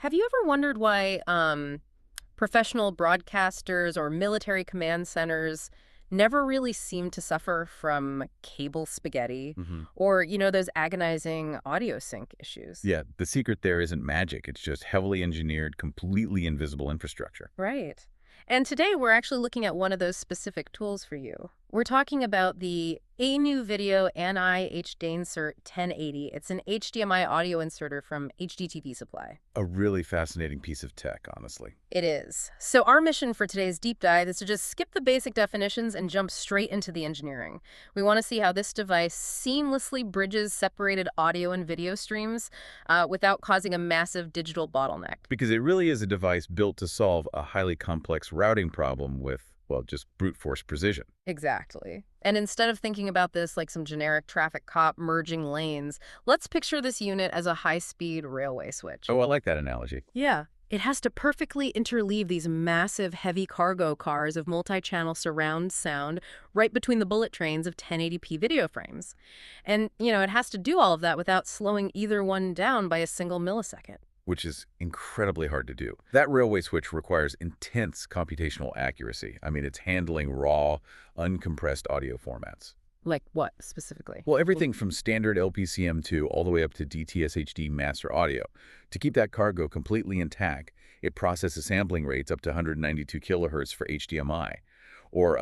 Have you ever wondered why professional broadcasters or military command centers never really seem to suffer from cable spaghetti hmm or, those agonizing audio sync issues? Yeah, the secret there isn't magic. It's just heavily engineered, completely invisible infrastructure. Right. And today we're actually looking at one of those specific tools for you. We're talking about the A-Neuvideo ANI-HDAINSERT 1080. It's an HDMI audio inserter from HDTV Supply. A really fascinating piece of tech, honestly. It is. So our mission for today's deep dive is to just skip the basic definitions and jump straight into the engineering. We want to see how this device seamlessly bridges separated audio and video streams without causing a massive digital bottleneck. Because it really is a device built to solve a highly complex routing problem with, well, just brute force precision. Exactly. And instead of thinking about this like some generic traffic cop merging lanes, let's picture this unit as a high-speed railway switch. Oh, I like that analogy. Yeah. It has to perfectly interleave these massive, heavy cargo cars of multi-channel surround sound right between the bullet trains of 1080p video frames. And, it has to do all of that without slowing either one down by a single millisecond. Which is incredibly hard to do. That railway switch requires intense computational accuracy. I mean, it's handling raw, uncompressed audio formats. Like what, specifically? Well, everything from standard LPCM2 all the way up to DTS-HD master audio. To keep that cargo completely intact, it processes sampling rates up to 192 kilohertz for HDMI, or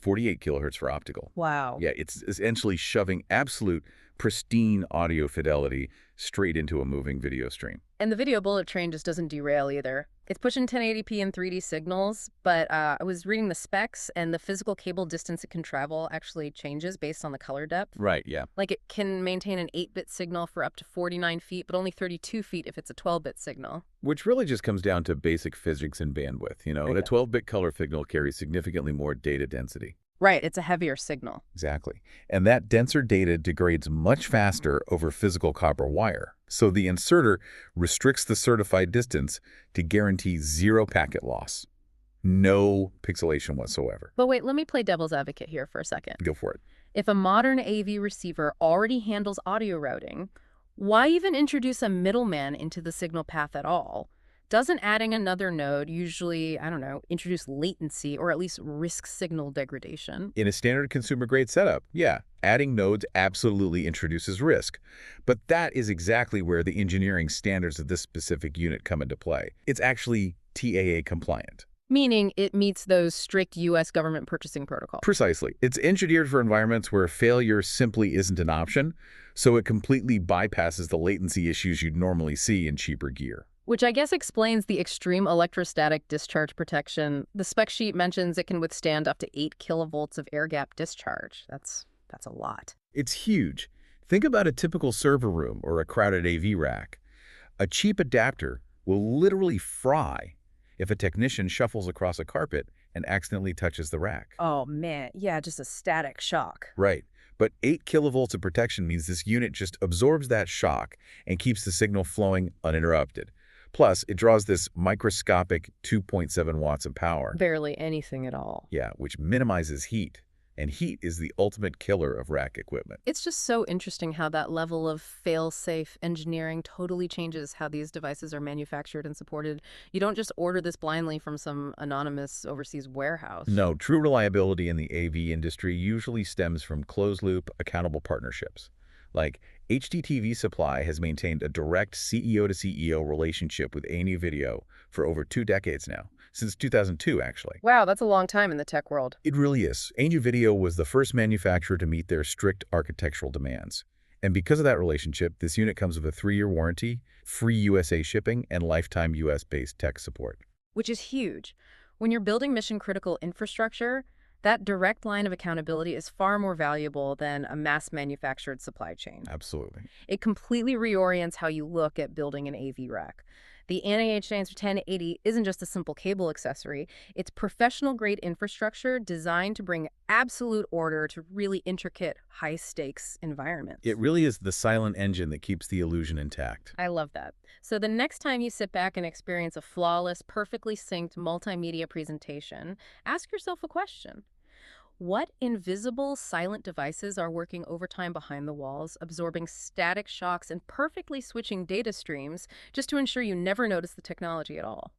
48 kilohertz for optical. Wow. Yeah, it's essentially shoving absolute pristine audio fidelity straight into a moving video stream. And the video bullet train just doesn't derail either. It's pushing 1080p and 3D signals, but I was reading the specs, and the physical cable distance it can travel actually changes based on the color depth. Right, yeah. Like it can maintain an 8-bit signal for up to 49 feet, but only 32 feet if it's a 12-bit signal. Which really just comes down to basic physics and bandwidth. And a 12-bit color signal carries significantly more data density. Right, it's a heavier signal. Exactly. And that denser data degrades much faster over physical copper wire. So the inserter restricts the certified distance to guarantee zero packet loss. No pixelation whatsoever. But wait, let me play devil's advocate here for a second. Go for it. If a modern AV receiver already handles audio routing, why even introduce a middleman into the signal path at all? Doesn't adding another node usually, I don't know, introduce latency or at least risk signal degradation? In a standard consumer-grade setup, yeah, adding nodes absolutely introduces risk. But that is exactly where the engineering standards of this specific unit come into play. It's actually TAA-compliant. Meaning it meets those strict U.S. government purchasing protocols. Precisely. It's engineered for environments where failure simply isn't an option, so it completely bypasses the latency issues you'd normally see in cheaper gear. Which I guess explains the extreme electrostatic discharge protection. The spec sheet mentions it can withstand up to 8 kilovolts of air gap discharge. That's a lot. It's huge. Think about a typical server room or a crowded AV rack. A cheap adapter will literally fry if a technician shuffles across a carpet and accidentally touches the rack. Oh man, yeah, just a static shock. Right. But 8 kilovolts of protection means this unit just absorbs that shock and keeps the signal flowing uninterrupted. Plus, it draws this microscopic 2.7 watts of power. Barely anything at all. Yeah, which minimizes heat. And heat is the ultimate killer of rack equipment. It's just so interesting how that level of fail-safe engineering totally changes how these devices are manufactured and supported. You don't just order this blindly from some anonymous overseas warehouse. No, true reliability in the AV industry usually stems from closed-loop, accountable partnerships. Like, HDTV Supply has maintained a direct CEO-to-CEO relationship with A-Neuvideo for over 2 decades now, since 2002, actually. Wow, that's a long time in the tech world. It really is. A-Neuvideo was the first manufacturer to meet their strict architectural demands. And because of that relationship, this unit comes with a 3-year warranty, free USA shipping, and lifetime US-based tech support. Which is huge. When you're building mission-critical infrastructure, that direct line of accountability is far more valuable than a mass-manufactured supply chain. Absolutely. It completely reorients how you look at building an AV rack. The ANI-HDAINSERT1080 isn't just a simple cable accessory. It's professional-grade infrastructure designed to bring absolute order to really intricate, high-stakes environments. It really is the silent engine that keeps the illusion intact. I love that. So the next time you sit back and experience a flawless, perfectly synced multimedia presentation, ask yourself a question. What invisible, silent devices are working overtime behind the walls, absorbing static shocks and perfectly switching data streams just to ensure you never notice the technology at all?